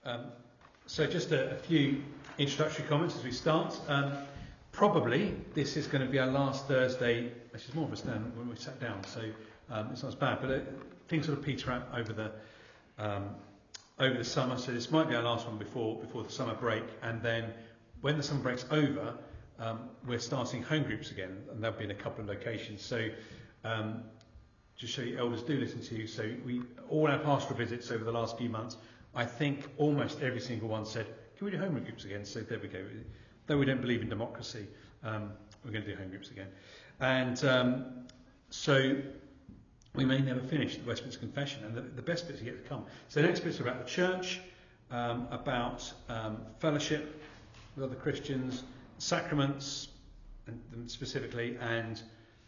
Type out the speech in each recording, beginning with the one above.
Um, so just a few introductory comments as we start. Probably this is going to be our last Thursday, which is more of a stand when we sat down, so it's not as bad, but things sort of peter out over the summer, so this might be our last one before the summer break, and then when the summer break's over, we're starting home groups again, and they'll be in a couple of locations. So just so you elders do listen to you, so all our pastoral visits over the last few months, I think almost every single one said, can we do home groups again? So there we go. Though we don't believe in democracy, we're going to do home groups again. And so we may never finish the Westminster Confession, and the best bits are yet to come. So the next bits are about the church, about fellowship with other Christians, sacraments, and specifically, and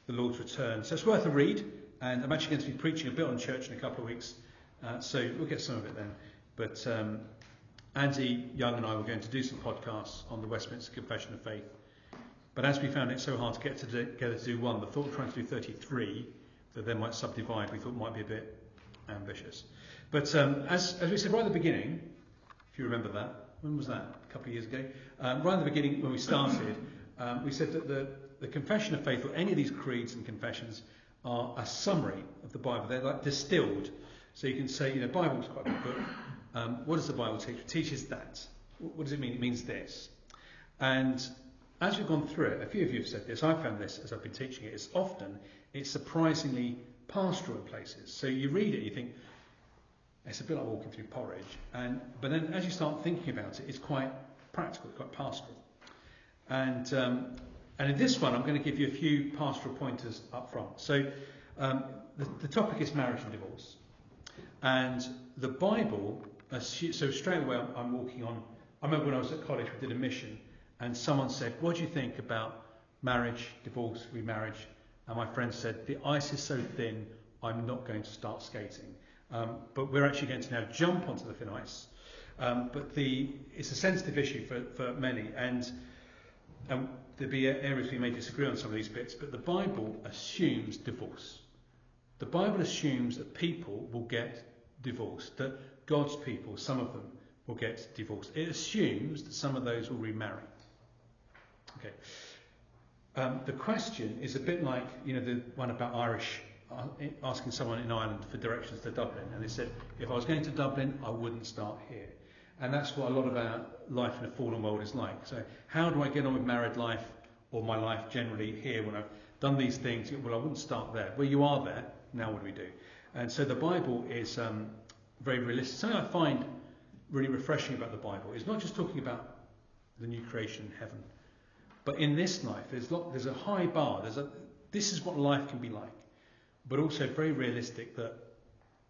the Lord's return. So it's worth a read, and I'm actually going to be preaching a bit on church in a couple of weeks, so we'll get some of it then. But Andy Young and I were going to do some podcasts on the Westminster Confession of Faith, but as we found it so hard to get together to do one, the thought of trying to do 33 that then might subdivide, we thought might be a bit ambitious. But as we said right at the beginning, if you remember that, when was that? A couple of years ago. Right at the beginning when we started, we said that the Confession of Faith, or any of these creeds and confessions, are a summary of the Bible. They're like distilled. So you can say, the Bible's quite a good book. What does the Bible teach? It teaches that. What does it mean? It means this. And as we've gone through it, a few of you have said this, I've found this as I've been teaching it, it's surprisingly pastoral in places. So you read it, you think, it's a bit like walking through porridge. But then as you start thinking about it, it's quite practical, quite pastoral. And in this one, I'm going to give you a few pastoral pointers up front. So the topic is marriage and divorce. And the Bible, so straight away I'm walking on, I remember when I was at college, we did a mission, and someone said, what do you think about marriage, divorce, remarriage? And my friend said, the ice is so thin, I'm not going to start skating. But we're actually going to now jump onto the thin ice. But it's a sensitive issue for many, and there'll be areas we may disagree on some of these bits, but the Bible assumes divorce. The Bible assumes that people will get divorced, that God's people, some of them, will get divorced. It assumes that some of those will remarry. Okay. The question is a bit like, the one about Irish, asking someone in Ireland for directions to Dublin, and they said, if I was going to Dublin, I wouldn't start here. And that's what a lot of our life in a fallen world is like. So how do I get on with married life, or my life generally here when I've done these things? Well, I wouldn't start there. Well, you are there. Now what do we do? And so the Bible is very realistic. Something I find really refreshing about the Bible is not just talking about the new creation in heaven, but in this life there's a high bar. This is what life can be like, but also very realistic that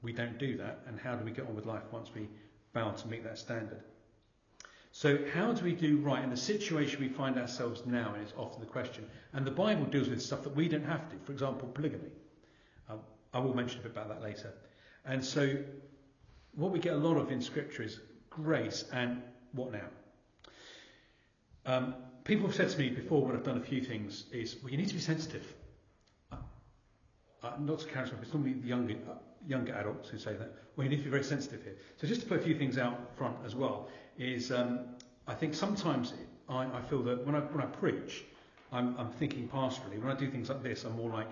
we don't do that, and how do we get on with life once we vow to meet that standard? So how do we do right in the situation we find ourselves now? And it's often the question. And the Bible deals with stuff that we don't have to. For example, polygamy. I will mention a bit about that later. And so what we get a lot of in Scripture is grace and what now? People have said to me before when I've done a few things is, well, you need to be sensitive. Not to carry on, it's normally the younger adults who say that. Well, you need to be very sensitive here. So just to put a few things out front as well, is I think sometimes I feel that when I preach, I'm thinking pastorally. When I do things like this, I'm more like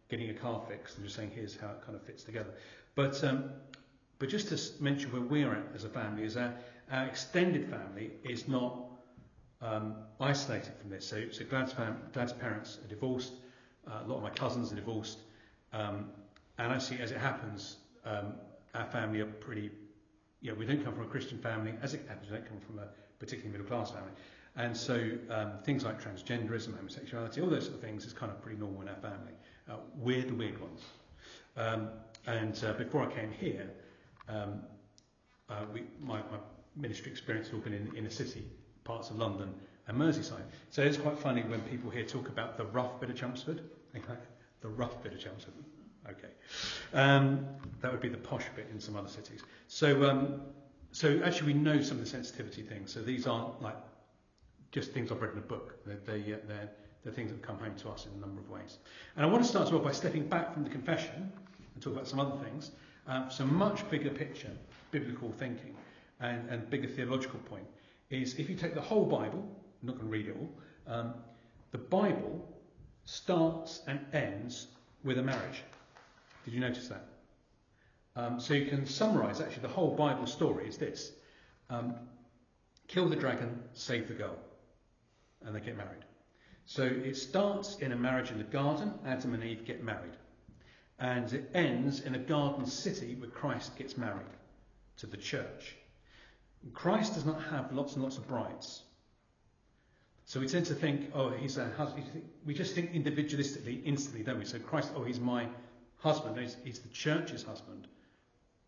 getting a car fixed and just saying, here's how it kind of fits together. But just to mention where we're at as a family is our extended family is not isolated from this. So Glad's parents are divorced. A lot of my cousins are divorced. And actually, as it happens, our family are pretty, we don't come from a Christian family. As it happens, we don't come from a particularly middle-class family. And so things like transgenderism, homosexuality, all those sort of things is kind of pretty normal in our family. We're the weird ones. And before I came here, my ministry experience has all been in inner city parts of London and Merseyside. So it's quite funny when people here talk about the rough bit of Chelmsford. The rough bit of Chelmsford. Okay. That would be the posh bit in some other cities. So actually we know some of the sensitivity things. So these aren't like just things I've read in a book. They're things that have come home to us in a number of ways. And I want to start as well by stepping back from the confession and talk about some other things. Some much bigger picture, biblical thinking. and bigger theological point is if you take the whole Bible, I'm not going to read it all, the Bible starts and ends with a marriage. Did you notice that? So you can summarise actually the whole Bible story is this. Kill the dragon, save the girl. And they get married. So it starts in a marriage in the garden, Adam and Eve get married. And it ends in a garden city where Christ gets married to the church. Christ does not have lots and lots of brides. So we tend to think, oh, he's a husband. We just think individualistically, instantly, don't we? So Christ, oh, he's my husband. No, he's the church's husband.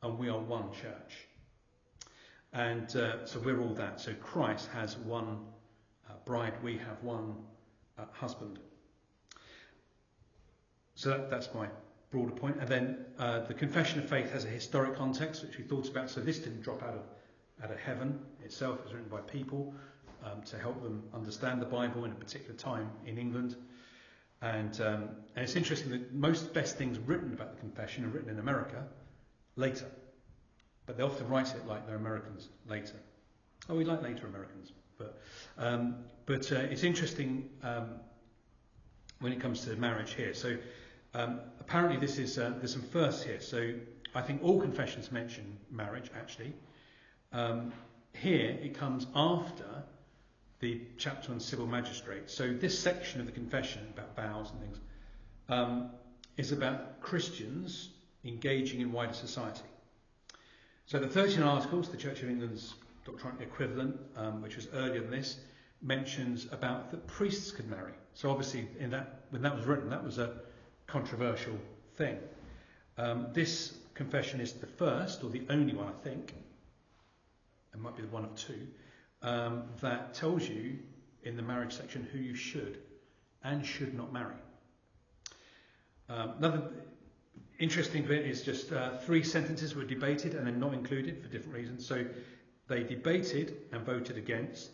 And we are one church. And so we're all that. So Christ has one bride. We have one husband. So that's my broader point. And then the Confession of Faith has a historic context, which we thought about. So this didn't drop out of heaven itself. It was written by people to help them understand the Bible in a particular time in England. And it's interesting that most best things written about the Confession are written in America later. But they often write it like they're Americans later. Oh, we like later Americans. But it's interesting when it comes to marriage here. So apparently there's some firsts here. So I think all confessions mention marriage, actually. Here it comes after the chapter on civil magistrates. So this section of the confession about vows and things is about Christians engaging in wider society. So the 13 Articles, the Church of England's doctrinal equivalent, which was earlier than this, mentions about that priests could marry. So obviously when that was written, that was a controversial thing. This confession is the first, or the only one, I think, it might be the one of two, that tells you in the marriage section who you should and should not marry. Another interesting bit is just 3 sentences were debated and then not included for different reasons. So they debated and voted against.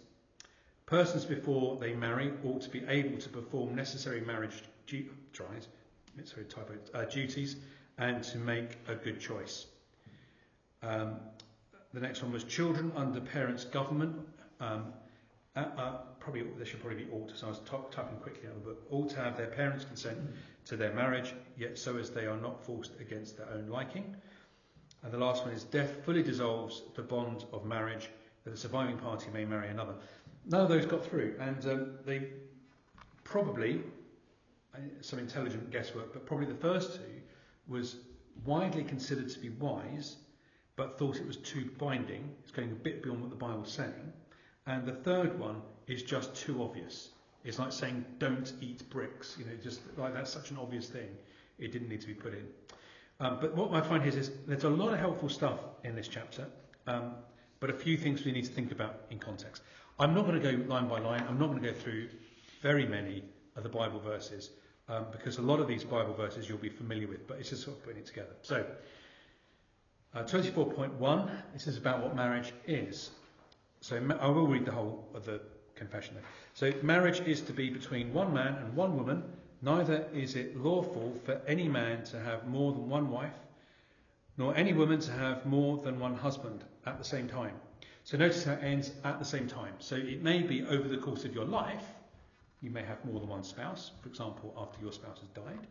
Persons before they marry ought to be able to perform necessary marriage duties and to make a good choice. The next one was children under parents' government. There should probably be ought, so I was typing quickly out of the book. Ought to have their parents' consent to their marriage, yet so as they are not forced against their own liking. And the last one is death fully dissolves the bond of marriage, that the surviving party may marry another. None of those got through, and they probably, some intelligent guesswork, but probably the first two was widely considered to be wise, but thought it was too binding. It's going a bit beyond what the Bible's saying. And the third one is just too obvious. It's like saying don't eat bricks. Just like that's such an obvious thing. It didn't need to be put in. But what I find here is there's a lot of helpful stuff in this chapter, but a few things we need to think about in context. I'm not going to go line by line. I'm not going to go through very many of the Bible verses because a lot of these Bible verses you'll be familiar with, but it's just sort of putting it together. So 24.1, this is about what marriage is. So I will read the whole of the confession there. So marriage is to be between one man and one woman. Neither is it lawful for any man to have more than one wife, nor any woman to have more than one husband at the same time. So notice how it ends at the same time. So it may be over the course of your life, you may have more than one spouse, for example, after your spouse has died.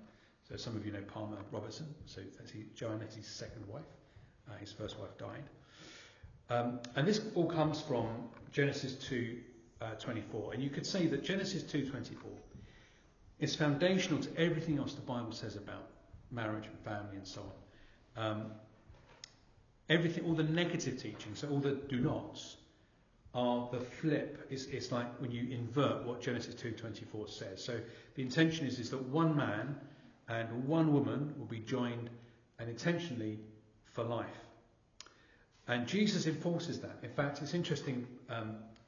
So some of you know Palmer Robertson, so that's Joanne Letty's second wife. His first wife died. And this all comes from Genesis 2:24. And you could say that Genesis 2:24 is foundational to everything else the Bible says about marriage and family and so on. Everything, all the negative teachings, so all the do nots, are the flip. It's like when you invert what Genesis 2:24 says. So the intention is that one man and one woman will be joined, and intentionally for life. And Jesus enforces that. In fact, it's interesting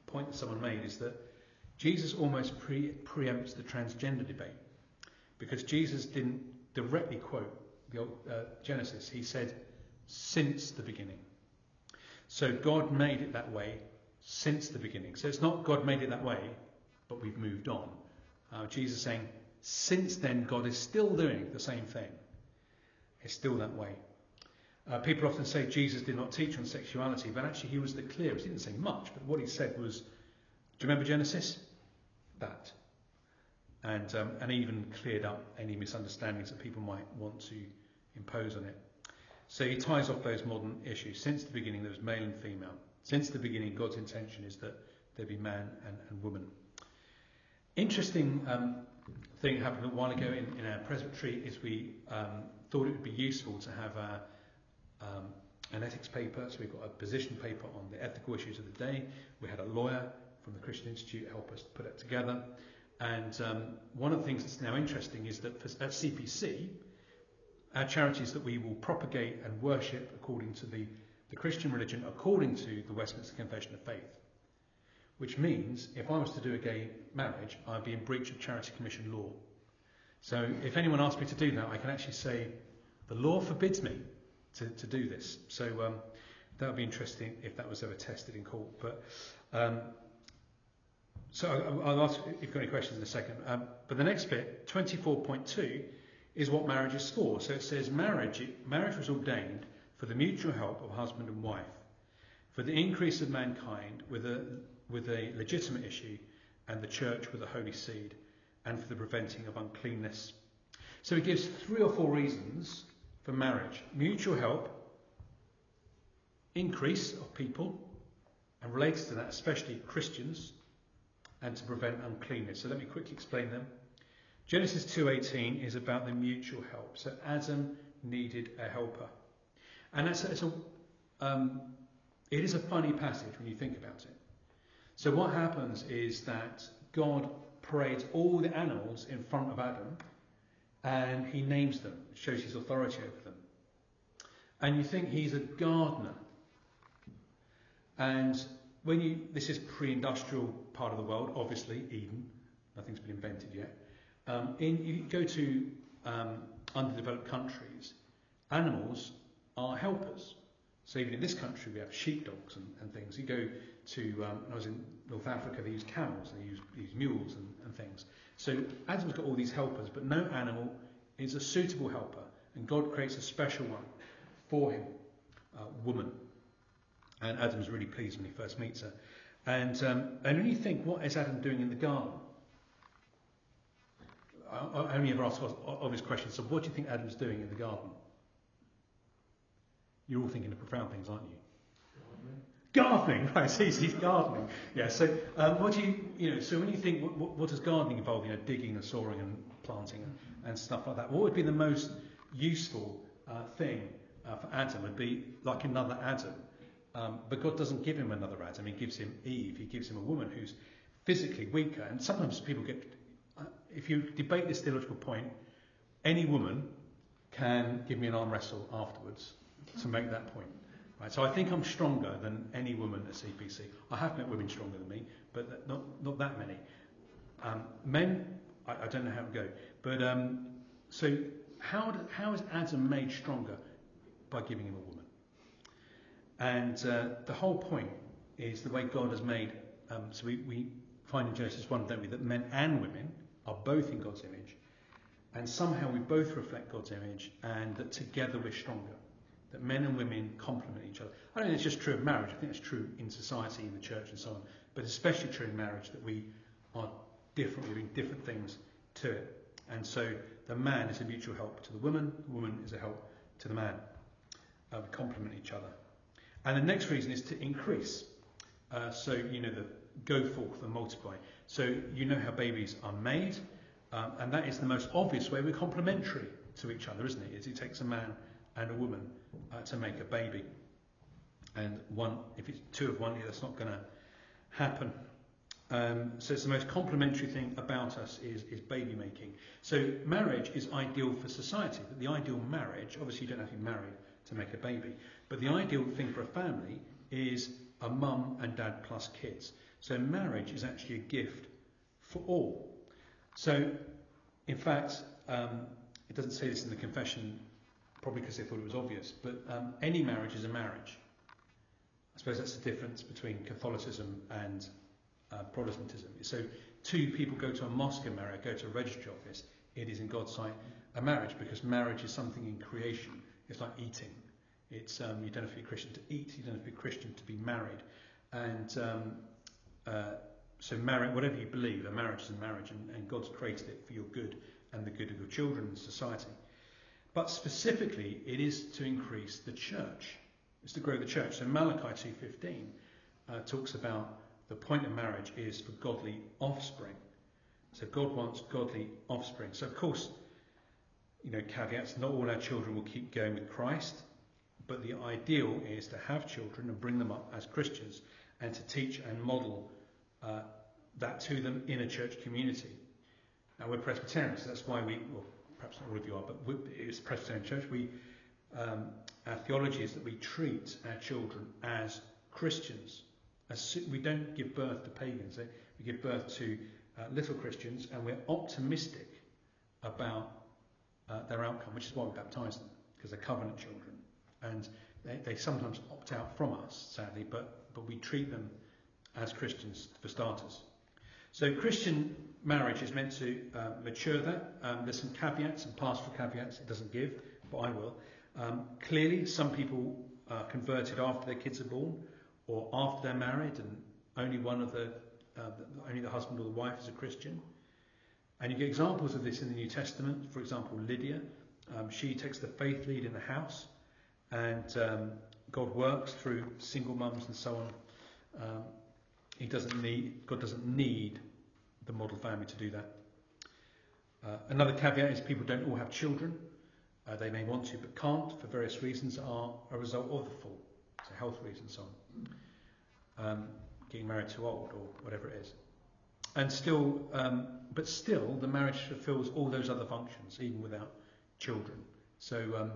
point that someone made is that Jesus almost preempts the transgender debate, because Jesus didn't directly quote the old Genesis. He said, since the beginning. So God made it that way since the beginning. So it's not God made it that way, but we've moved on. Jesus is saying, since then, God is still doing the same thing. It's still that way. People often say Jesus did not teach on sexuality, but actually he was the clearest. He didn't say much, but what he said was, do you remember Genesis? That. And even cleared up any misunderstandings that people might want to impose on it. So he ties off those modern issues. Since the beginning there was male and female. Since the beginning God's intention is that there be man and woman. Interesting thing happened a while ago in our presbytery is we thought it would be useful to have an ethics paper. So we've got a position paper on the ethical issues of the day. We had a lawyer from the Christian Institute help us put it together. And one of the things that's now interesting is that at CPC, our charity is that we will propagate and worship according to the Christian religion, according to the Westminster Confession of Faith. Which means, if I was to do a gay marriage, I'd be in breach of Charity Commission law. So if anyone asks me to do that, I can actually say, the law forbids me to do this. So that would be interesting if that was ever tested in court. But so I'll ask if you've got any questions in a second. But the next bit, 24.2, is what marriage is for. So it says marriage was ordained for the mutual help of husband and wife, for the increase of mankind with a legitimate issue, and the church with a holy seed, and for the preventing of uncleanness. So he gives 3 or 4 reasons for marriage: mutual help, increase of people, and related to that especially Christians, and to prevent uncleanness. So let me quickly explain them. Genesis 2:18 is about the mutual help. So Adam needed a helper, and it is a funny passage when you think about it. So what happens is that God parades all the animals in front of Adam and he names them, shows his authority over them. And you think he's a gardener. And this is pre-industrial part of the world, obviously, Eden, nothing's been invented yet. You go to underdeveloped countries, animals are helpers. So even in this country we have sheepdogs and things. You go to, when I was in North Africa, they use camels, they use mules and things. So Adam's got all these helpers, but no animal is a suitable helper. And God creates a special one for him, woman. And Adam's really pleased when he first meets her. And when you think, what is Adam doing in the garden? I only ever ask obvious questions. So what do you think Adam's doing in the garden? You're all thinking of profound things, aren't you? Gardening, right? So he's gardening. Yeah. So what do so when you think, what does gardening involve? Digging and sawing and planting and stuff like that. What would be the most useful thing for Adam? Would be like another Adam. But God doesn't give him another Adam. He gives him Eve. He gives him a woman who's physically weaker. And sometimes people get, if you debate this theological point, any woman can give me an arm wrestle afterwards to make that point. Right, so I think I'm stronger than any woman at CPC. I have met women stronger than me, but not that many. Men, I don't know how it would go. But so how is Adam made stronger? By giving him a woman. And the whole point is the way God has made. So we find in Genesis 1, don't we, that men and women are both in God's image, and somehow we both reflect God's image, and that together we're stronger. That men and women complement each other. I don't think it's just true of marriage. I think it's true in society, in the church and so on. But especially true in marriage, that we are different. We're doing different things to it. And so the man is a mutual help to the woman is a help to the man. We complement each other. And the next reason is to increase. So the go forth and multiply. So how babies are made. And that is the most obvious way we're complementary to each other, isn't it? It takes a man and a woman to make a baby, and if it's 2 of 1, that's not going to happen. So it's the most complementary thing about us is baby making. So marriage is ideal for society, but the ideal marriage, obviously you don't have to be married to make a baby, but the ideal thing for a family is a mum and dad plus kids. So marriage is actually a gift for all. So in fact, it doesn't say this in the confession, probably because they thought it was obvious, but any marriage is a marriage. I suppose that's the difference between Catholicism and Protestantism. So 2 people go to a mosque and marry, go to a registry office, it is in God's sight a marriage, because marriage is something in creation. It's like eating. It's you don't have to be a Christian to eat. You don't have to be a Christian to be married. And so marriage, whatever you believe, a marriage is a marriage, and God's created it for your good and the good of your children and society. But specifically, it is to increase the church. It's to grow the church. So Malachi 2:15 talks about the point of marriage is for godly offspring. So God wants godly offspring. So of course, caveats, not all our children will keep going with Christ, but the ideal is to have children and bring them up as Christians and to teach and model that to them in a church community. Now we're Presbyterian, so that's why well, perhaps not all of you are, but it's a Presbyterian church. Our theology is that we treat our children as Christians. We don't give birth to pagans. We give birth to little Christians, and we're optimistic about their outcome, which is why we baptise them, because they're covenant children. And they sometimes opt out from us, sadly, but we treat them as Christians for starters. So Christian marriage is meant to mature that. There's some caveats, some pastoral caveats it doesn't give, but I will. Clearly, some people are converted after their kids are born, or after they're married, and only only the husband or the wife is a Christian. And you get examples of this in the New Testament. For example, Lydia, she takes the faith lead in the house, and God works through single mums and so on. God doesn't need the model family to do that. Another caveat is people don't all have children. They may want to but can't for various reasons, are a result of the fall. So health reasons, so on. Getting married too old or whatever it is. And still, but still, the marriage fulfills all those other functions, even without children. So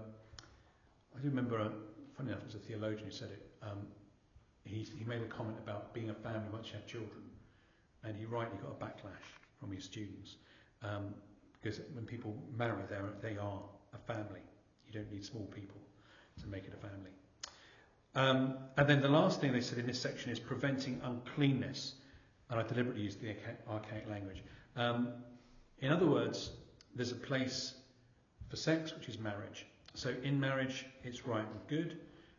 I do remember, funny enough, it was a theologian who said it. He made a comment about being a family once you have children, and he rightly got a backlash from his students, because when people marry, they are a family. You don't need small people to make it a family. And then the last thing they said in this section is preventing uncleanness, and I deliberately used the archaic language. In other words, there's a place for sex, which is marriage. So in marriage, it's right and good.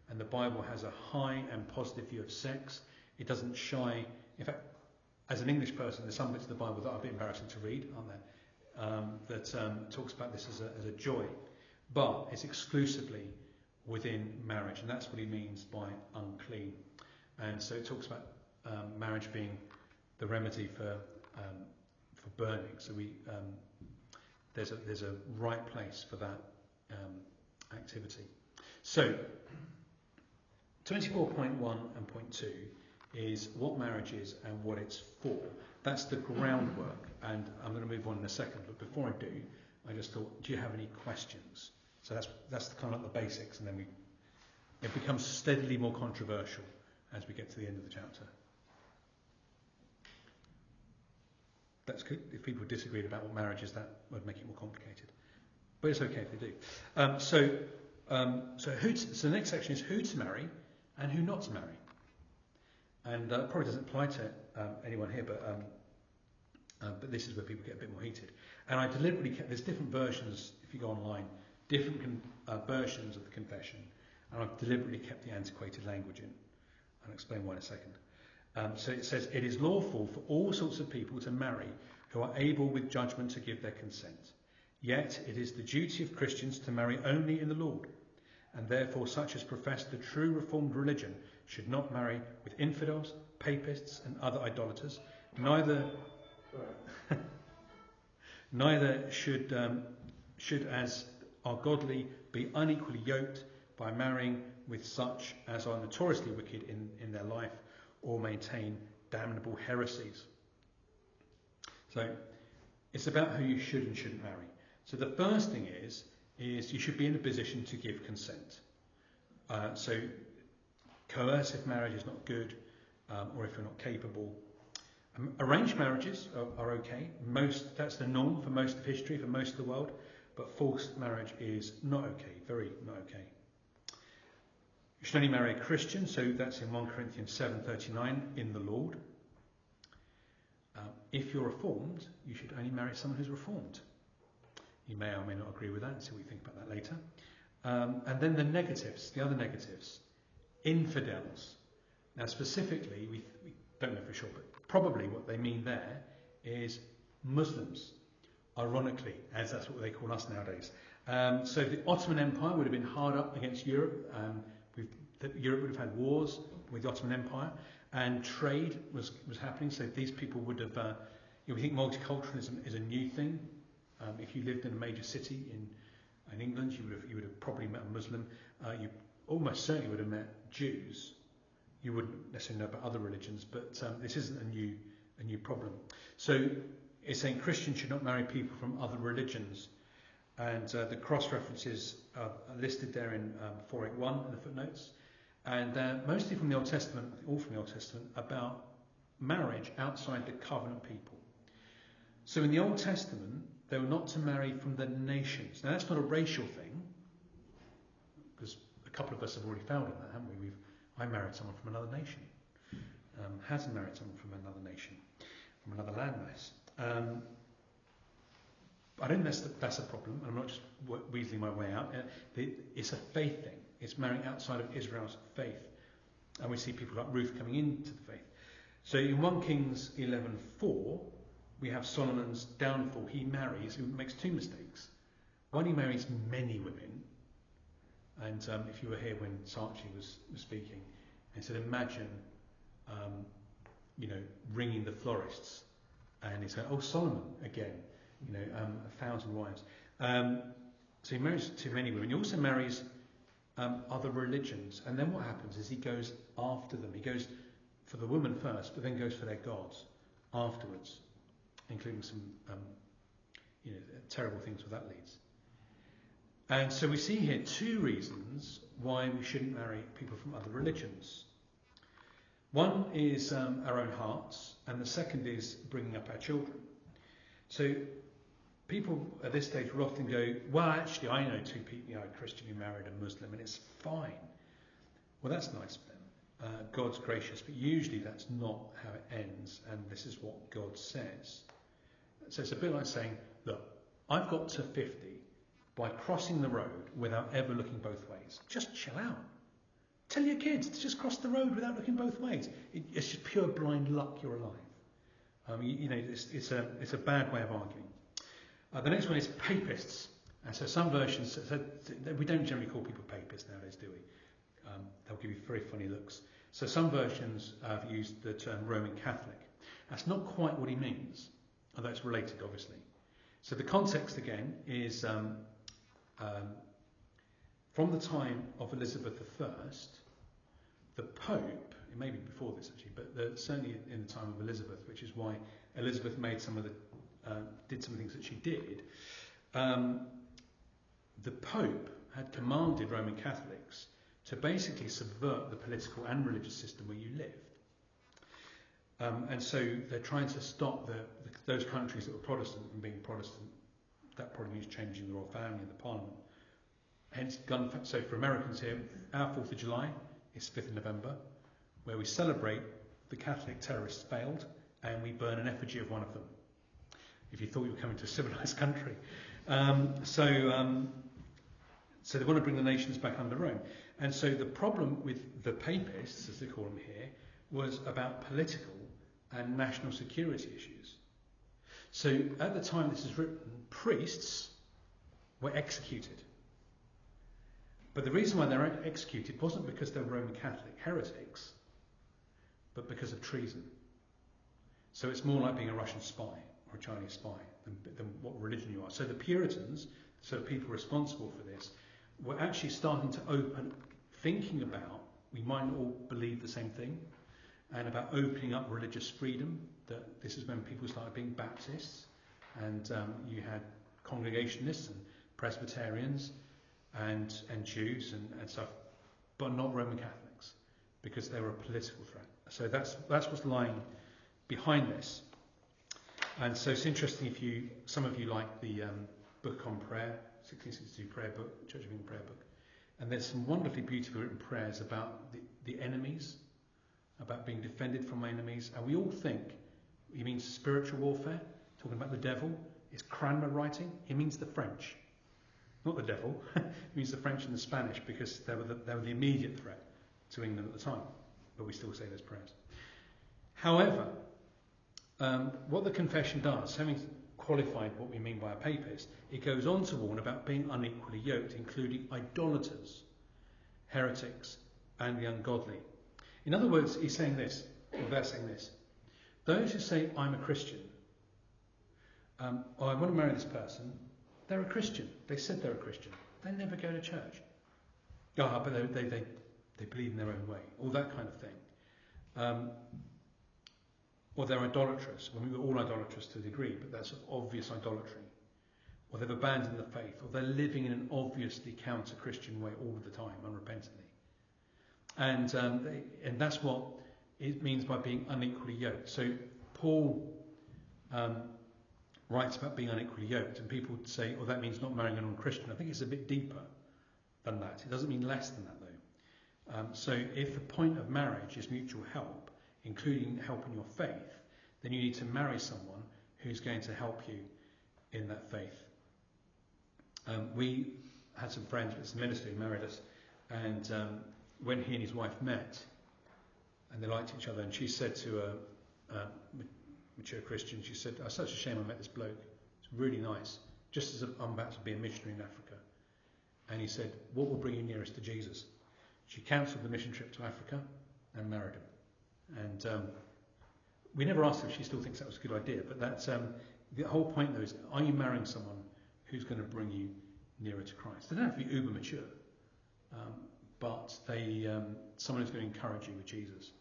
And the Bible has a high and positive view of sex. It doesn't shy. In fact, as an English person, there's some bits of the Bible that are a bit embarrassing to read, aren't there? That talks about this as a joy. But it's exclusively within marriage. And that's what he means by unclean. And so it talks about marriage being the remedy for burning. So there's a right place for that activity. So 24.1 and point 2 is what marriage is and what it's for. That's the groundwork, and I'm going to move on in a second, but before I do, I just thought, do you have any questions? So that's kind of like the basics, and then it becomes steadily more controversial as we get to the end of the chapter. That's good. If people disagreed about what marriage is, that would make it more complicated. But it's okay if they do. So the next section is who to marry and who not to marry. And probably doesn't apply to anyone here, but this is where people get a bit more heated. And I deliberately kept, there's different versions, if you go online, different versions of the confession, and I've deliberately kept the antiquated language in. I'll explain why in a second. So it says, it is lawful for all sorts of people to marry who are able with judgment to give their consent. Yet it is the duty of Christians to marry only in the Lord, and therefore such as profess the true Reformed religion should not marry with infidels, papists and other idolaters. Neither should as are godly be unequally yoked by marrying with such as are notoriously wicked in their life or maintain damnable heresies. So it's about who you should and shouldn't marry. So the first thing is you should be in a position to give consent. So coercive marriage is not good, or if you're not capable. Arranged marriages are okay. That's the norm for most of history, for most of the world. But forced marriage is not okay, very not okay. You should only marry a Christian, so that's in 1 Corinthians 7:39, in the Lord. If you're reformed, you should only marry someone who's reformed. You may or may not agree with that, so we think about that later. And then the negatives, the other negatives, infidels. Now specifically, we don't know for sure, but probably what they mean there is Muslims, ironically, as that's what they call us nowadays. So the Ottoman Empire would have been hard up against Europe. Europe would have had wars with the Ottoman Empire, and trade was happening. So these people would have, we think multiculturalism is a new thing. If you lived in a major city in England, you would have probably met a Muslim. You almost certainly would have met Jews. You wouldn't necessarily know about other religions, but this isn't a new problem. So it's saying Christians should not marry people from other religions, and the cross references are listed there in 481 in the footnotes, and mostly from the Old Testament, all from the Old Testament, about marriage outside the covenant people. So in the Old Testament, they were not to marry from the nations. Now that's not a racial thing, because a couple of us have already found on that, haven't we? I married someone from another nation. Hasn't married someone from another nation, from another landmass. I don't think that's a problem, and I'm not just weaseling my way out. It's a faith thing. It's marrying outside of Israel's faith. And we see people like Ruth coming into the faith. So in 1 Kings 11:4, we have Solomon's downfall. He makes two mistakes. One, he marries many women. And if you were here when Saatchi was speaking, and said, imagine, ringing the florists. And he said, oh, Solomon again, 1,000 wives. So he marries too many women. He also marries other religions. And then what happens is he goes after them. He goes for the woman first, but then goes for their gods afterwards, including some terrible things where that leads. And so we see here two reasons why we shouldn't marry people from other religions. One is our own hearts, and the second is bringing up our children. So people at this stage will often go, well, actually, I know two people, a Christian who married a Muslim, and it's fine. Well, that's nice for them. God's gracious, but usually that's not how it ends, and this is what God says. So it's a bit like saying, look, I've got to 50 by crossing the road without ever looking both ways. Just chill out. Tell your kids to just cross the road without looking both ways. It's just pure blind luck you're alive. It's a bad way of arguing. The next one is papists. And so some versions, we don't generally call people papists nowadays, do we? They'll give you very funny looks. So some versions have used the term Roman Catholic. That's not quite what he means, although it's related, obviously. So the context again is from the time of Elizabeth I, the Pope, it may be before this actually, but certainly in the time of Elizabeth, which is why Elizabeth made did some things that she did. The Pope had commanded Roman Catholics to basically subvert the political and religious system where you lived. And so they're trying to stop those countries that were Protestant from being Protestant. That probably means changing the royal family and the parliament. Hence, so for Americans here, our 4th of July is 5th of November, where we celebrate the Catholic terrorists failed, and we burn an effigy of one of them. If you thought you were coming to a civilized country. So they want to bring the nations back under Rome. And so the problem with the papists, as they call them here, was about political and national security issues. So at the time this is written, priests were executed. But the reason why they're executed wasn't because they're Roman Catholic heretics, but because of treason. So it's more like being a Russian spy or a Chinese spy than what religion you are. So the Puritans, so people responsible for this, were actually starting to open, thinking about, we might not all believe the same thing, and about opening up religious freedom. That this is when people started being Baptists, and you had Congregationalists and Presbyterians and Jews and stuff, but not Roman Catholics, because they were a political threat. So that's what's lying behind this. And so it's interesting if some of you like the book on prayer, 1662 prayer book, Church of England prayer book, and there's some wonderfully beautifully written prayers about the enemies, about being defended from enemies, and we all think he means spiritual warfare, talking about the devil. It's Cranmer writing. He means the French. not the devil. It means the French and the Spanish, because they were the immediate threat to England at the time. But we still say those prayers. However, what the confession does, having qualified what we mean by a papist, it goes on to warn about being unequally yoked, including idolaters, heretics, and the ungodly. In other words, he's saying this, or they're saying this: those who say, I'm a Christian, or I want to marry this person, they're a Christian. They said they're a Christian. They never go to church. But they believe in their own way, all that kind of thing. Or they're idolatrous. Well, we're all idolatrous to a degree, but that's obvious idolatry. Or they've abandoned the faith, or they're living in an obviously counter-Christian way all of the time, unrepentantly. And that's what it means by being unequally yoked. So Paul writes about being unequally yoked, and people say, oh, that means not marrying a non-Christian. I think it's a bit deeper than that. It doesn't mean less than that, though. So if the point of marriage is mutual help, including help in your faith, then you need to marry someone who's going to help you in that faith. We had some friends, it's a minister who married us, and when he and his wife met, and they liked each other, and she said to a mature Christian, she said, "It's such a shame I met this bloke. It's really nice, just as I'm about to be a missionary in Africa." And he said, "What will bring you nearest to Jesus?" She cancelled the mission trip to Africa and married him. And we never asked her if she still thinks that was a good idea, but that's the whole point, though, is, are you marrying someone who's going to bring you nearer to Christ? They don't have to be uber mature, but someone who's going to encourage you with Jesus.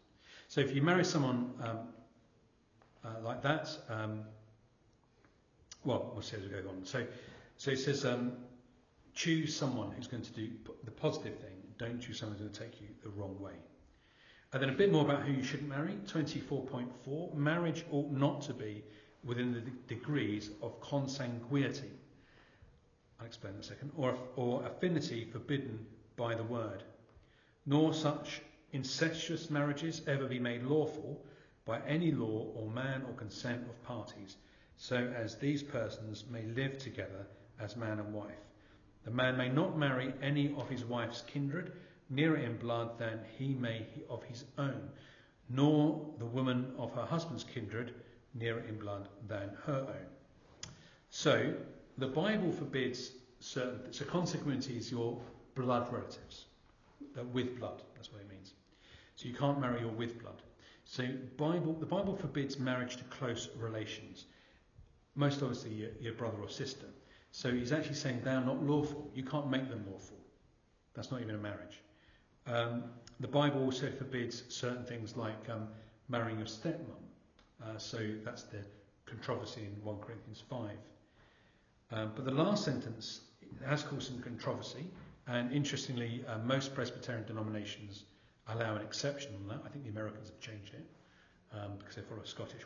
So if you marry someone like that, we'll see as we go on. So it says, choose someone who's going to do the positive thing. Don't choose someone who's going to take you the wrong way. And then a bit more about who you shouldn't marry. 24.4, marriage ought not to be within the degrees of consanguinity, I'll explain in a second, or affinity forbidden by the word, nor such incestuous marriages ever be made lawful by any law or man or consent of parties, so as these persons may live together as man and wife. The man may not marry any of his wife's kindred, nearer in blood than he may of his own, nor the woman of her husband's kindred, nearer in blood than her own. So the Bible forbids certain. So consanguinity is your blood relatives, with blood. That's what it means. So you can't marry your with blood. So the Bible forbids marriage to close relations. Most obviously your brother or sister. So he's actually saying they are not lawful. You can't make them lawful. That's not even a marriage. The Bible also forbids certain things like marrying your stepmom. So that's the controversy in 1 Corinthians 5. But the last sentence has caused some controversy, and interestingly, most Presbyterian denominations allow an exception on that. I think the Americans have changed it because they follow a Scottish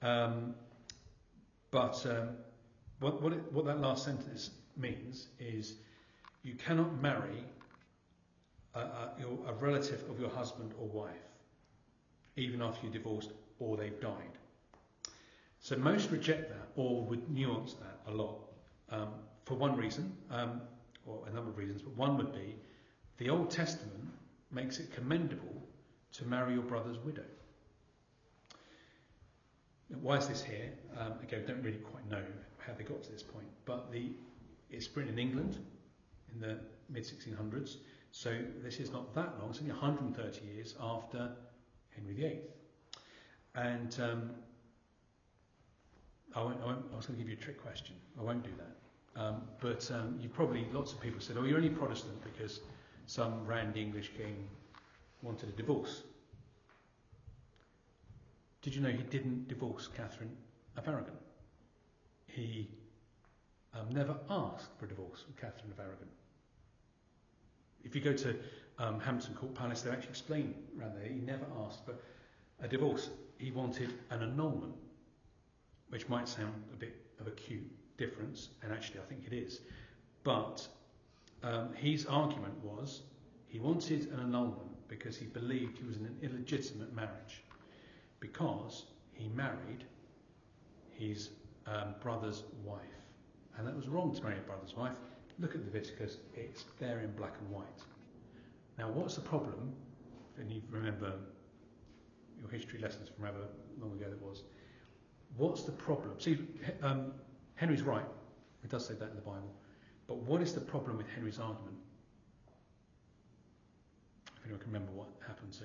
one. But what that last sentence means is you cannot marry a relative of your husband or wife, even after you're divorced or they've died. So most reject that or would nuance that a lot for one reason, or a number of reasons, but one would be the Old Testament makes it commendable to marry your brother's widow. Now, why is this here? Again, don't really quite know how they got to this point, but it's written in England in the mid-1600s, so this is not that long. It's only 130 years after Henry VIII. And I was going to give you a trick question. I won't do that. But lots of people said, "Oh, you're only Protestant because some randy English king wanted a divorce." Did you know he didn't divorce Catherine of Aragon? He never asked for a divorce from Catherine of Aragon. If you go to Hampton Court Palace, they actually explain around there. He never asked for a divorce. He wanted an annulment, which might sound a bit of a cute difference, and actually I think it is. But his argument was he wanted an annulment because he believed he was in an illegitimate marriage, because he married his brother's wife. And that was wrong to marry a brother's wife. look at Leviticus, it's there in black and white. Now, what's the problem? And you remember your history lessons from however long ago that was. What's the problem? See, Henry's right. It does say that in the Bible. But what is the problem with Henry's argument? If anyone can remember what happened to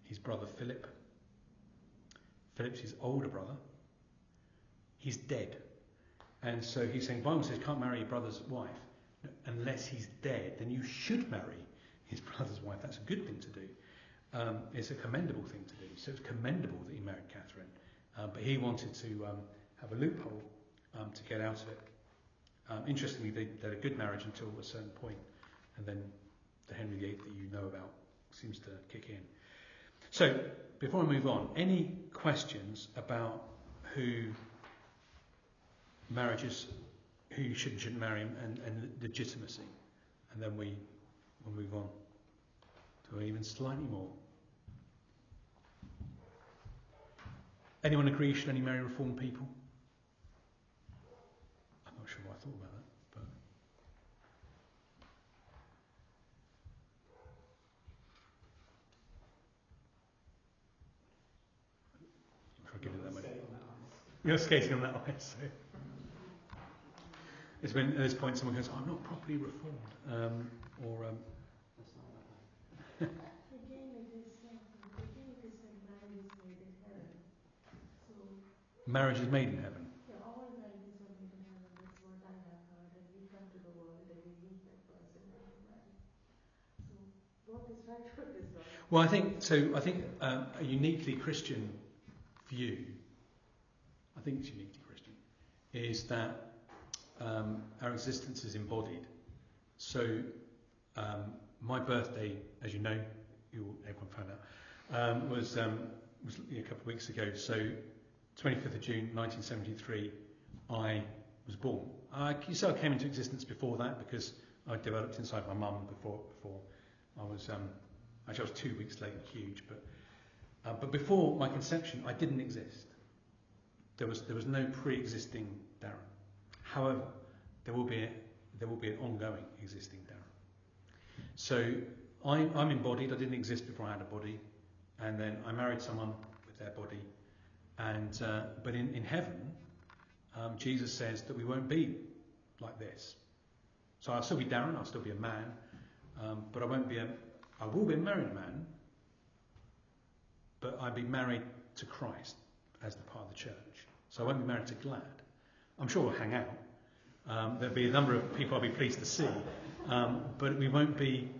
his brother Philip. Philip's his older brother. He's dead. And so he's saying, the Bible says you can't marry your brother's wife. Unless he's dead, then you should marry his brother's wife. That's a good thing to do. It's a commendable thing to do. So it's commendable that he married Catherine. But he wanted to have a loophole to get out of it. Interestingly, they had a good marriage until a certain point, and then the Henry VIII that you know about seems to kick in. So, before I move on, any questions about who marriages, who you should and shouldn't marry, and legitimacy? And then we'll move on to even slightly more. Anyone agree should only marry Reformed people? I'm not sure what I thought about that, but I'm give it that much. You're skating on that ice. So. It's when at this point someone goes, I'm not properly reformed, marriage is made in heaven. Yeah, all marriages are made in heaven. That's what I have heard. And we come to the world and we meet that person and we marry. So, what is right, what is wrong? Well, I think a uniquely Christian view, I think it's uniquely Christian, is that our existence is embodied. So, my birthday, as you know, everyone found out, was a couple of weeks ago. So, 25th of June 1973, I was born. I came into existence before that because I developed inside my mum before I was actually I was 2 weeks late, huge, but before my conception I didn't exist. There was no pre-existing Darren. However, there will be an ongoing existing Darren. So I'm embodied. I didn't exist before I had a body, and then I married someone with their body. And but in heaven, Jesus says that we won't be like this. So I'll still be Darren, I'll still be a man, but I will be a married man, but I'll be married to Christ as the part of the church. So I won't be married to Glad. I'm sure we'll hang out. There'll be a number of people I'll be pleased to see, but we won't be.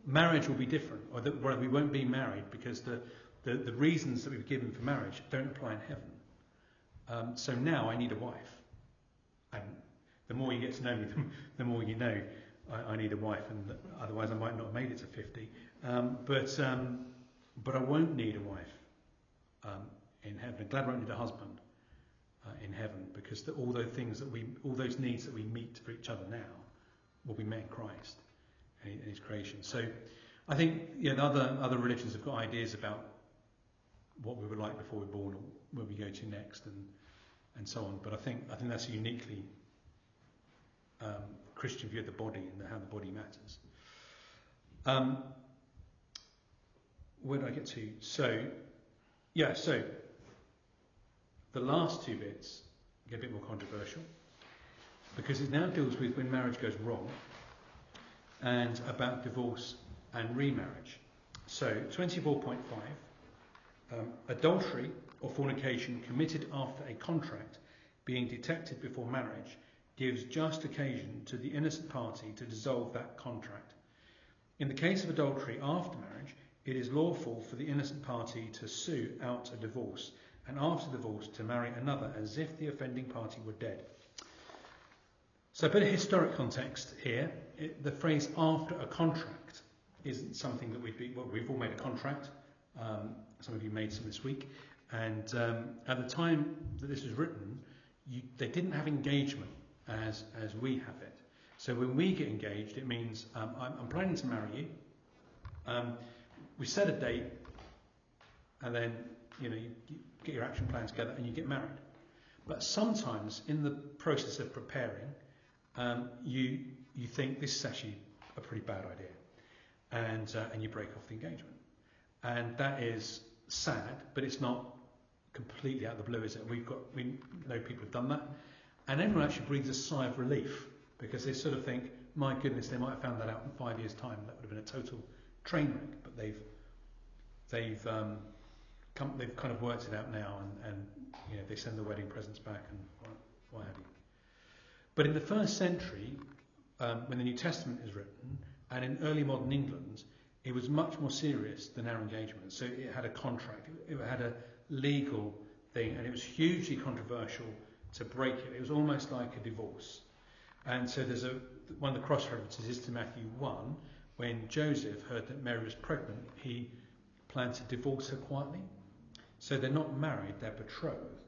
Marriage will be different, or we won't be married because the reasons that we've given for marriage don't apply in heaven. So now I need a wife. And the more you get to know me, the more you know I need a wife, and otherwise I might not have made it to 50. But I won't need a wife in heaven. I'm glad I won't need a husband in heaven, because all those needs that we meet for each other now will be met in Christ and His creation. So I think the other religions have got ideas about what we were like before we were born, or where we go to next, and so on. But I think that's a uniquely Christian view of the body and how the body matters. Where did I get to? So the last two bits get a bit more controversial, because it now deals with when marriage goes wrong and about divorce and remarriage. So 24.5. Adultery or fornication committed after a contract being detected before marriage gives just occasion to the innocent party to dissolve that contract. In the case of adultery after marriage, it is lawful for the innocent party to sue out a divorce, and after divorce to marry another as if the offending party were dead. So a bit of historic context here. The phrase after a contract isn't something that we've all made a contract. Some of you made some this week, and at the time that this was written, they didn't have engagement as we have it. So when we get engaged, it means I'm planning to marry you. We set a date, and then you get your action plan together, and you get married. But sometimes in the process of preparing, you think this is actually a pretty bad idea, and you break off the engagement, and that is sad, but it's not completely out of the blue, is it? We know people have done that, and everyone actually breathes a sigh of relief because they sort of think, my goodness, they might have found that out in 5 years' time. That would have been a total train wreck, but they've kind of worked it out now, and they send the wedding presents back and what have you. But in the first century, when the New Testament is written, and in early modern England, it was much more serious than our engagement. So it had a contract, it had a legal thing, and it was hugely controversial to break it. It was almost like a divorce. And so there's one of the cross references is to Matthew 1, when Joseph heard that Mary was pregnant, he planned to divorce her quietly. So they're not married, they're betrothed.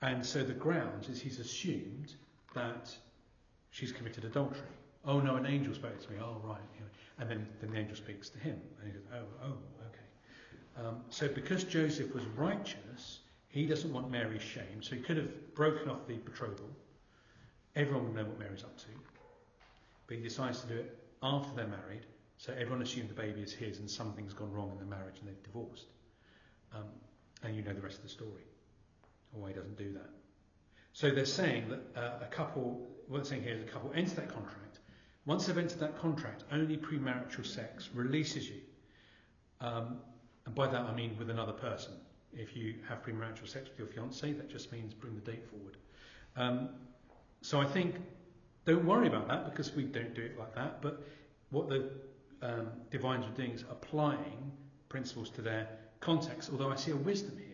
And so the grounds is he's assumed that she's committed adultery. Oh no, an angel spoke to me. Oh right. And then the angel speaks to him, and he goes, oh, okay. So because Joseph was righteous, he doesn't want Mary's shame. So he could have broken off the betrothal. Everyone would know what Mary's up to. But he decides to do it after they're married. So everyone assumed the baby is his, and something's gone wrong in the marriage, and they've divorced. And you know the rest of the story. Or why he doesn't do that. So they're saying that what they're saying here is a couple enter that contract. Once they've entered that contract, only premarital sex releases you. And by that I mean with another person. If you have premarital sex with your fiancé, that just means bring the date forward. So I think, don't worry about that because we don't do it like that. But what the divines are doing is applying principles to their context. Although I see a wisdom here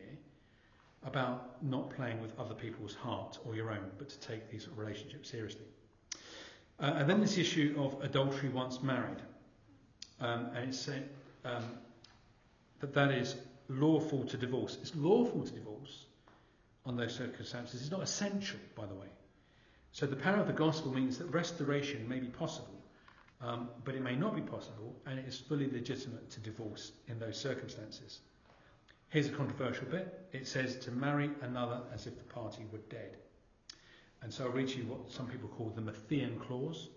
about not playing with other people's heart or your own, but to take these relationships seriously. And then this issue of adultery once married. And it's said that is lawful to divorce. It's lawful to divorce on those circumstances. It's not essential, by the way. So the power of the gospel means that restoration may be possible, but it may not be possible, and it is fully legitimate to divorce in those circumstances. Here's a controversial bit. It says to marry another as if the party were dead. And so I'll read you what some people call the Matthean clause.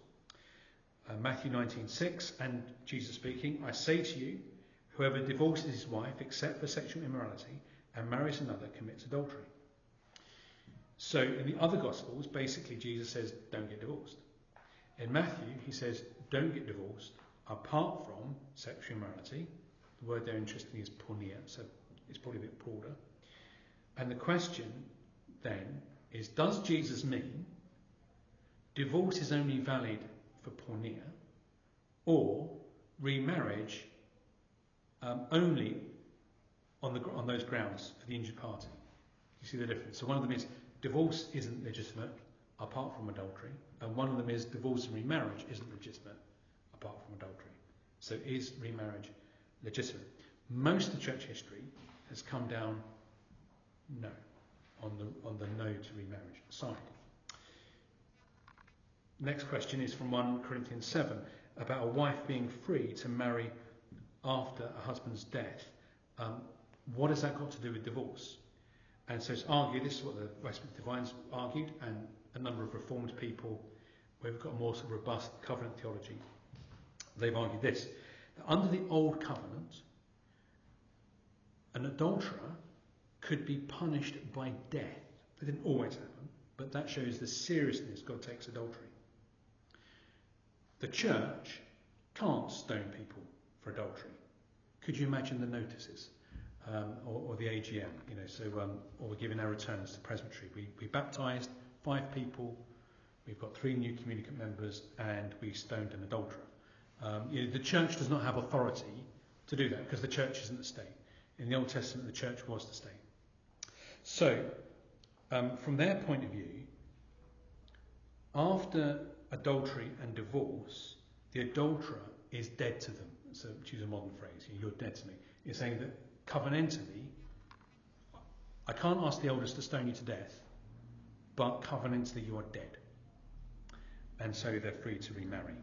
Matthew 19:6, and Jesus speaking, I say to you, whoever divorces his wife except for sexual immorality and marries another commits adultery. So in the other Gospels, basically Jesus says, don't get divorced. In Matthew, he says, don't get divorced apart from sexual immorality. The word there, interestingly, is porneia, so it's probably a bit broader. And the question then is, does Jesus mean divorce is only valid for porneia, or remarriage only on those grounds for the injured party? You see the difference? So one of them is divorce isn't legitimate apart from adultery, and one of them is divorce and remarriage isn't legitimate apart from adultery. So is remarriage legitimate? Most of the church history has come down no, on the no to remarriage side. Next question is from 1 Corinthians 7 about a wife being free to marry after a husband's death. What has that got to do with divorce? And so it's argued, this is what the Westminster Divines argued, and a number of Reformed people where we've got a more sort of robust covenant theology, they've argued this, that under the Old Covenant, an adulterer could be punished by death. That didn't always happen, but that shows the seriousness God takes adultery. The church can't stone people for adultery. Could you imagine the notices? Or the AGM, or we're giving our returns to Presbyterian. We baptised 5 people, we've got 3 new communicant members, and we stoned an adulterer. The church does not have authority to do that because the church isn't the state. In the Old Testament, the church was the state. So, from their point of view, after adultery and divorce, the adulterer is dead to them. So, to use a modern phrase, you're dead to me. You're saying that covenantally, I can't ask the elders to stone you to death, but covenantally you are dead. And so they're free to remarry.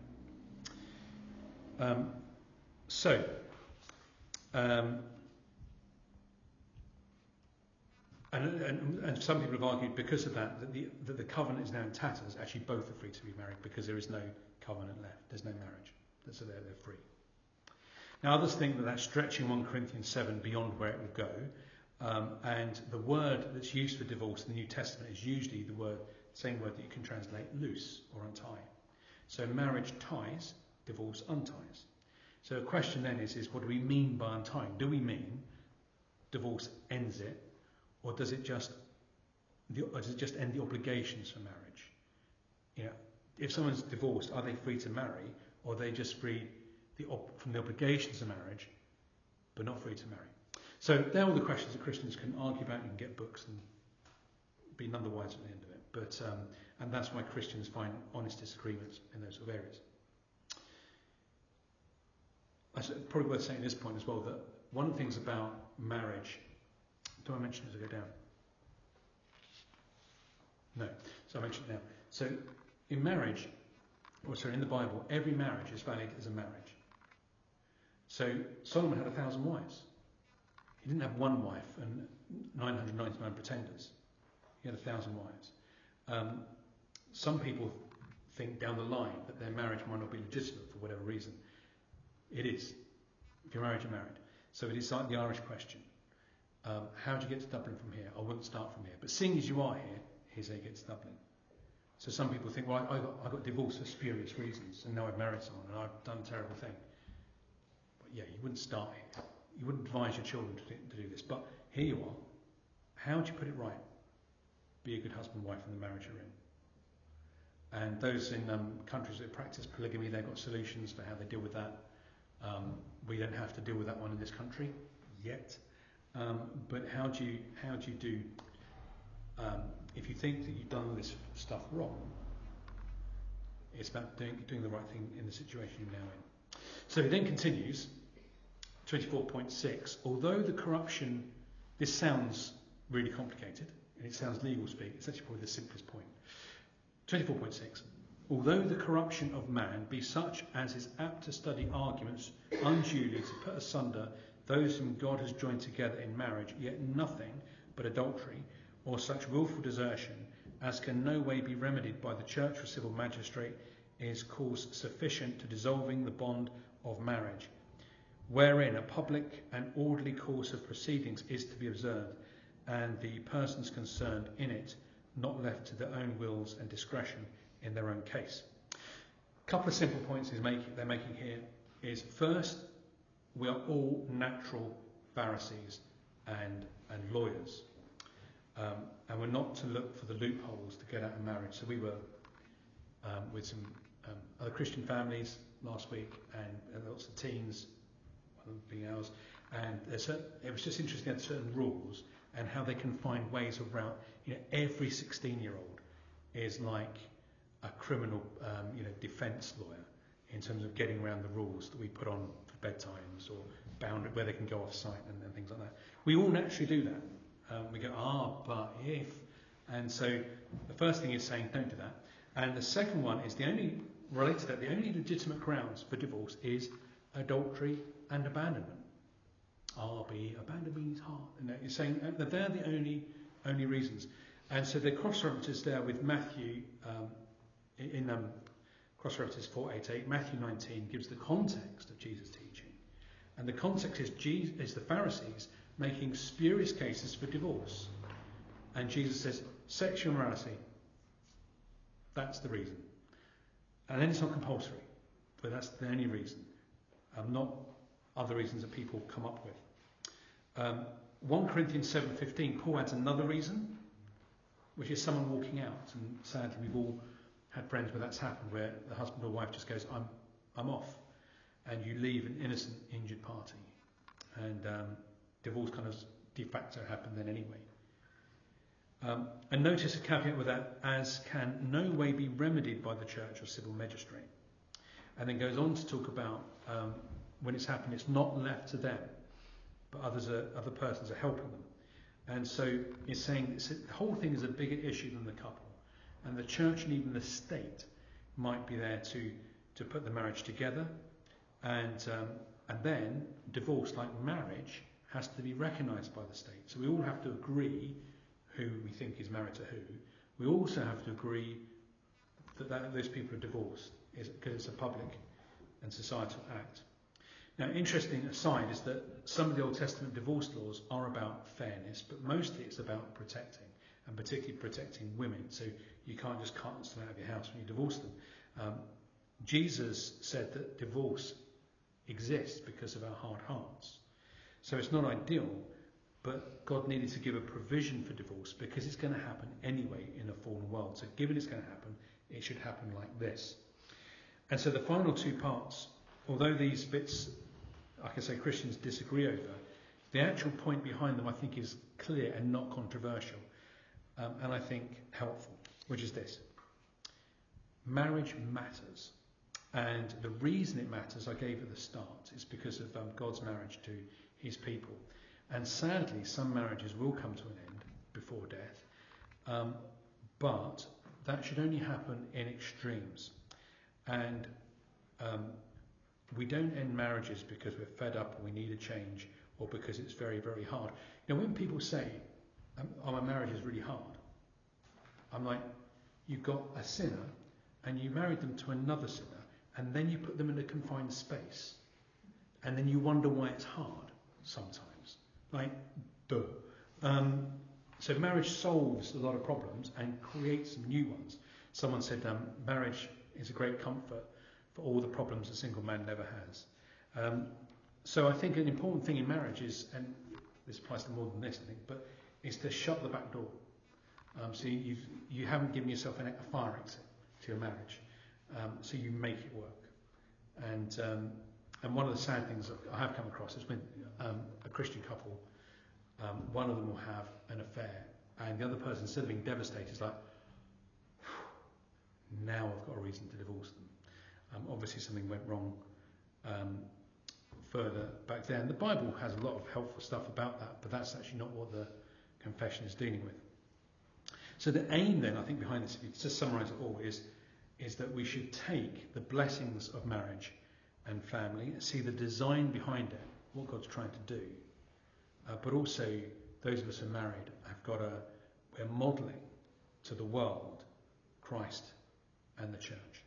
And some people have argued because of that the covenant is now in tatters. Actually, both are free to be married because there is no covenant left. There's no marriage. So they're free. Now, others think that that's stretching 1 Corinthians 7 beyond where it will go. And the word that's used for divorce in the New Testament is usually the same word that you can translate loose or untie. So marriage ties, divorce unties. So the question then is what do we mean by untying? Do we mean divorce ends it, or does it just end the obligations for marriage? You know, if someone's divorced, are they free to marry, or are they just free from the obligations of marriage, but not free to marry? So they're all the questions that Christians can argue about. You can get books and be none the wiser at the end of it. But and that's why Christians find honest disagreements in those sort of areas. It's probably worth saying at this point as well that one of the things about marriage, do I mention it as I go down? No, so I mention it now. So in marriage, in the Bible, every marriage is valid as a marriage. So Solomon had 1,000 wives. He didn't have one wife and 999 pretenders. He had 1,000 wives. Some people think down the line that their marriage might not be legitimate for whatever reason. It is. If you're married, you're married. So it is like the Irish question. How do you get to Dublin from here? I won't start from here. But seeing as you are here, here's how you get to Dublin. So some people think, well, I got divorced for spurious reasons, and now I've married someone, and I've done a terrible thing. But yeah, you wouldn't start here. You wouldn't advise your children to do this. But here you are. How do you put it right? Be a good husband and wife in the marriage you're in. And those in countries that practice polygamy, they've got solutions for how they deal with that. We don't have to deal with that one in this country yet. But how do you do? If you think that you've done this stuff wrong, it's about doing the right thing in the situation you're now in. So he then continues, 24.6. Although the corruption, this sounds really complicated and it sounds legal speak. It's actually probably the simplest point. 24.6. Although the corruption of man be such as is apt to study arguments unduly to put asunder those whom God has joined together in marriage, yet nothing but adultery or such wilful desertion as can no way be remedied by the church or civil magistrate is cause sufficient to dissolving the bond of marriage, wherein a public and orderly course of proceedings is to be observed, and the persons concerned in it not left to their own wills and discretion in their own case. A couple of simple points they're making here is, first, we are all natural Pharisees and lawyers, and we're not to look for the loopholes to get out of marriage. So we were with some other Christian families last week, and lots of teens, one of them being ours, and it was just interesting at certain rules and how they can find ways around. Every 16-year-old is like a criminal, defence lawyer in terms of getting around the rules that we put on for bedtimes or boundary where they can go off site and things like that. We all naturally do that. We go, but if, and so the first thing is saying don't do that, and the second one is the only legitimate grounds for divorce is adultery and abandonment. Abandonment means heart. And you're saying that they're the only reasons. And so the cross-references there with Matthew, in cross-references 4:8-8, Matthew 19 gives the context of Jesus' teaching. And the context is the Pharisees making spurious cases for divorce. And Jesus says, sexual immorality, that's the reason. And then it's not compulsory, but that's the only reason. Not other reasons that people come up with. 1 Corinthians 7:15, Paul adds another reason, which is someone walking out. And sadly, we've all had friends where that's happened, where the husband or wife just goes, I'm off, and you leave an innocent, injured party. And divorce kind of de facto happened then anyway. And notice a caveat with that, as can no way be remedied by the church or civil magistrate. And then goes on to talk about when it's happened, it's not left to them, but other persons are helping them. And so it's saying the whole thing is a bigger issue than the couple. And the church and even the state might be there to put the marriage together. And then divorce, like marriage, has to be recognised by the state. So we all have to agree who we think is married to who, we also have to agree that those people are divorced, because it's a public and societal act. Now, interesting aside is that some of the Old Testament divorce laws are about fairness, but mostly it's about protecting, and particularly protecting women. So you can't just cast them out of your house when you divorce them. Jesus said that divorce exists because of our hard hearts. So it's not ideal, but God needed to give a provision for divorce because it's going to happen anyway in a fallen world. So given it's going to happen, it should happen like this. And so the final two parts, although these bits, like I say, Christians disagree over, the actual point behind them I think is clear and not controversial, and I think helpful, which is this. Marriage matters. And the reason it matters, I gave at the start, is because of God's marriage to his people. And sadly, some marriages will come to an end before death, but that should only happen in extremes. And we don't end marriages because we're fed up or we need a change or because it's very, very hard. You know, when people say, oh, my marriage is really hard, I'm like, you've got a sinner and you married them to another sinner, and then you put them in a confined space, and then you wonder why it's hard sometimes. Like, duh. So marriage solves a lot of problems and creates some new ones. Someone said marriage is a great comfort for all the problems a single man never has. So I think an important thing in marriage is, and this applies to more than this, I think, but is to shut the back door. So you haven't given yourself a fire exit to your marriage. So you make it work. And one of the sad things I have come across is when a Christian couple, one of them will have an affair, and the other person, instead of being devastated, is like, now I've got a reason to divorce them. Obviously something went wrong further back there. And the Bible has a lot of helpful stuff about that, but that's actually not what the confession is dealing with. So the aim then, I think, behind this, if you just summarise it all, is that we should take the blessings of marriage and family and see the design behind it, what God's trying to do. But also, those of us who are married we're modelling to the world Christ and the church.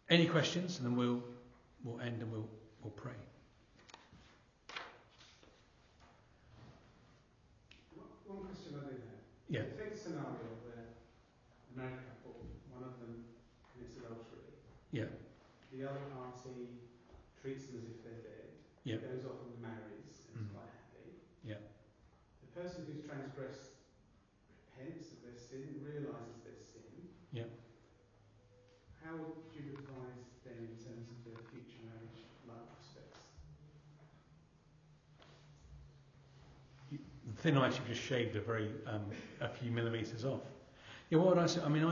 Any questions? And then we'll end and we'll pray. One question I do have. Yeah. Take a scenario where a married couple, one of them commits adultery. Yeah. The other party treats them as if they're dead. Yeah. Goes off and marries and is quite happy. Yeah. The person who's transgressed repents of their sin, realises their sin. Yeah. How would you advise them in terms of their future marriage life prospects? The thin ice you've just shaved a few millimetres off. Yeah, what would I say? I mean,